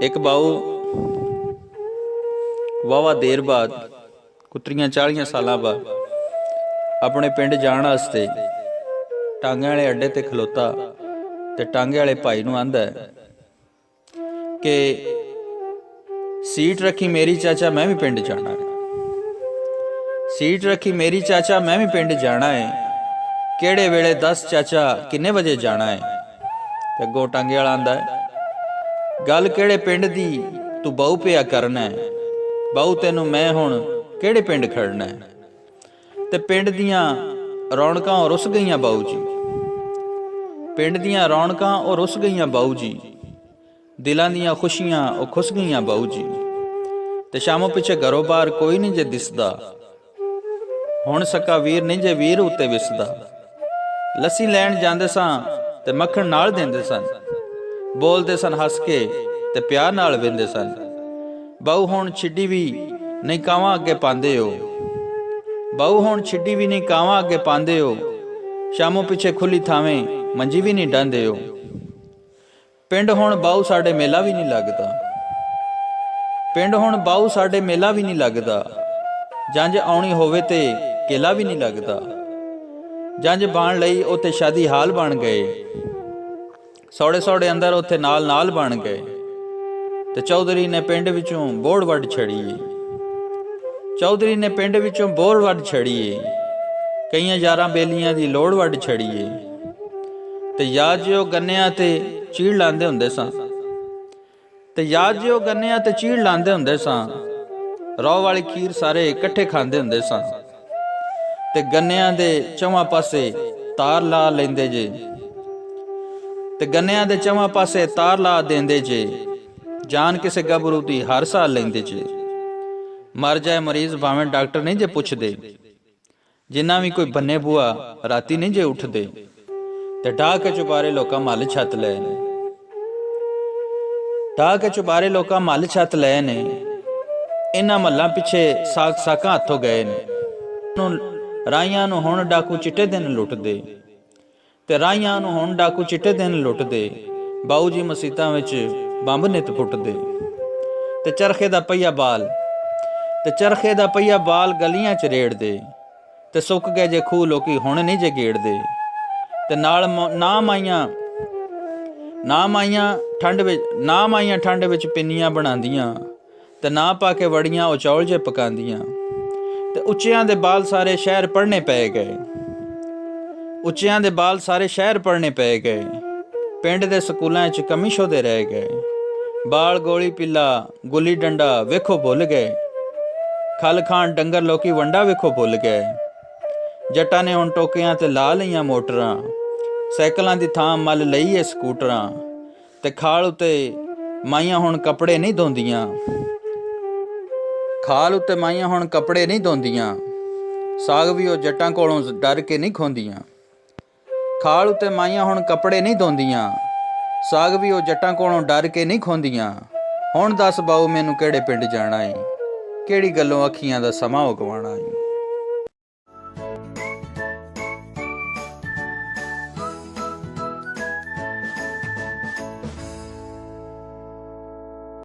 एक बाऊ वाहवा देर बाद कुतरियां 40 साल बाद अपने पिंड जाण वास्ते टांगे वाले अड्डे ते खलोता ते टांगे वाले भाई नूं आंदा है कि सीट रखी मेरी चाचा, मैं भी पिंड जाना है। सीट रखी मेरी चाचा, मैं भी पिंड जाना है। किहड़े वेले दस चाचा, किन्ने बजे जाना है? ते अगों टांगे वाला आंदा है, गल किहड़े पिंड दी तू बहु पिया करना है? बहु तैनूं मैं हुण किहड़े पिंड खड़ना है? ते पिंड दियां रौनकां रुस गईयां बाऊ जी, पिंड दियां रौनकां रुस गईयां बाऊ जी, दिलां दियां खुशियां खुस गईयां बाऊ जी। ते शामों पिछे घरों बाहर कोई नहीं जे दिसदा, हुण सक्का वीर नहीं जे वीर उत्ते विसदा। लस्सी लैण जांदे सां ते मक्खण नाल देंदे सन, बोलदे सन हस के ते प्यार नाल वेंदे सन। बाऊ हुण छिड्डी भी नहीं कावां अगे पांदे हो, बाऊ हुण छिड्डी भी नहीं कावां अगे पांदे हो। शामों पिछे खुली थावें मंजी भी नहीं डांदे हो। पिंड हुण बाऊ साडे मेला भी नहीं लगदा, पिंड हुण बाऊ साडे मेला भी नहीं लगदा। जंज आउणी होवे ते केला भी नहीं लगदा, जंज बाण लई उत्ते शादी हाल बन गए। सौड़े सौड़े अंदर उत्थे नाल नाल बन गए। ते चौधरी ने पिंड विचों बोड़ वड्ड छड़ीए, चौधरी ने पिंड विचों बोड़ वड्ड छड़ीए। कईयां यारां बेलियां दी लोड़ वड्ड छड़ीए। ते याद जो गन्नियां ते चीड़ लांदे हुंदे सां, ते याद जो गन्नियां ते चीड़ लांदे हुंदे सां। रौ वाली खीर सारे इकट्ठे खांदे हुंदे सां। ते गन्नियां दे चौवां पासे तार ला लैंदे जे, ते गन्नियां दे चौवां पासे तार ला देंदे जे। जान किसे गभरू दी हर साल लेंदे जे। मर जाए मरीज भावें डॉक्टर नहीं जे पुछदे, जिन्ना भी कोई बन्ने बुआ राती नहीं जे उठदे। ते ढाह के चुबारे लोकां मल छत लए ने, ढाह के चुबारे लोकां मल छत लए ने। इन्हां मल्लां पिछे साकां हथों गए ने। राइयां नूं हुण डाकू चिट्टे दिन लुटदे, ते राइयां नूं हुण डाकू चिट्टे दिन लुटदे। बाऊ जी मसीतां विच बंब नित फुटदे। ते चरखे दा पहिया बाल, ते चरखे दा पहिया बाल गलियां च रेड़दे। ते सुक गए जे खूह लोकी हुण नहीं जे गेड़दे। ते नाल ना माइयां ठंड विच पिन्नियां बनांदियां, ते ना पा के वड़ियां ओ चौल जे पकांदियां। ते उच्चियां दे बाल सारे शहर पढ़ने पै गए, उच्चियां दे बाल सारे शहर पढ़ने पै गए। पिंड दे स्कूलां च कमी शोधे रह गए। बाल गोली पिल्ला गुल्ली डंडा वेखो भुल गए। खल खान डंगर लोकी वंडा वेखो भुल गए। जट्टां ने हुण टोकियां ते ला लईयां मोटरां, साइकलां दी थां मल लई ए स्कूटरां। ते खाल उत्ते माइयां हुण कपड़े नहीं धोंदियां, खाल उत्ते माइयां हुण कपड़े नहीं धोंदियां। साग भी ओ जट्टां कोलों डर के नहीं खोंदियां। खाल उत्ते माइयां हुण कपड़े नहीं धोंदियां, साग भी ओ जट्टां कोलों डर के नहीं खोंदियां। हुण दस बाऊ मैनू किहड़े पिंड जाना है, किहड़ी गल्लों अखियां दा समां ओ गवाना है।